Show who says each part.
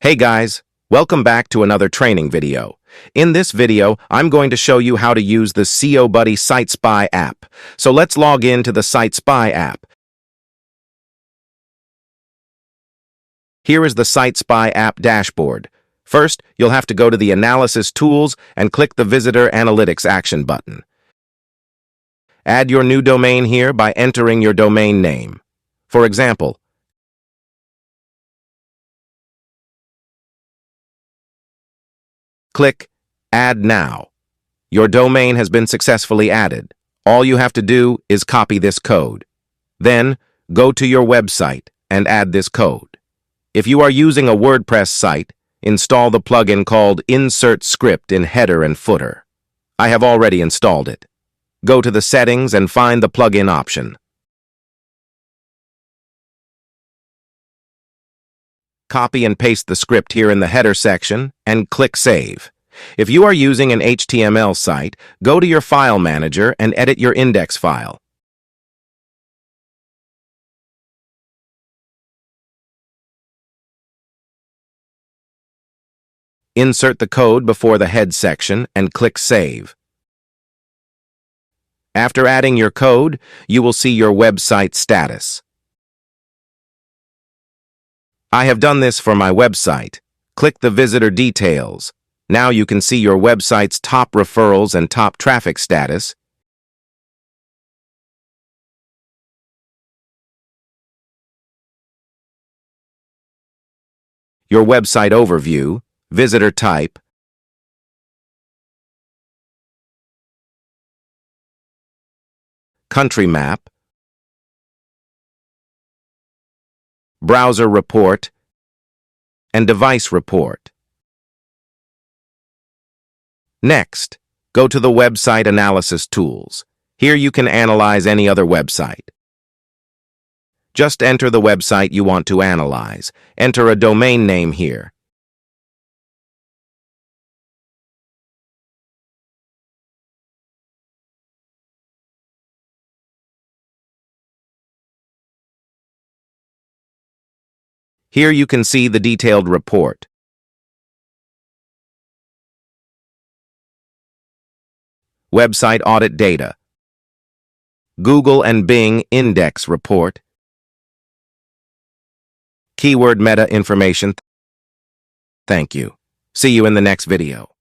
Speaker 1: Hey guys, welcome back to another training video. In this video, I'm going to show you how to use the SEOBuddy SiteSpy app. So let's log in to the SiteSpy app. Here is the SiteSpy app dashboard. First, you'll have to go to the Analysis Tools and click the Visitor Analytics Action button. Add your new domain here by entering your domain name. For example, click Add Now. Your domain has been successfully added. All you have to do is copy this code. Then, go to your website and add this code. If you are using a WordPress site, install the plugin called Insert Script in Header and Footer. I have already installed it. Go to the settings and find the plugin option. Copy and paste the script here in the header section and click Save. If you are using an HTML site, go to your file manager and edit your index file. Insert the code before the head section and click Save. After adding your code, you will see your website status. I have done this for my website. Click the visitor details. Now you can see your website's top referrals and top traffic status. Your website overview, visitor type, country map, browser report, and device report. Next, go to the Website Analysis Tools. Here you can analyze any other website. Just enter the website you want to analyze. Enter a domain name here. Here you can see the detailed report. Website audit data, Google and Bing index report, keyword meta information. Thank you. See you in the next video.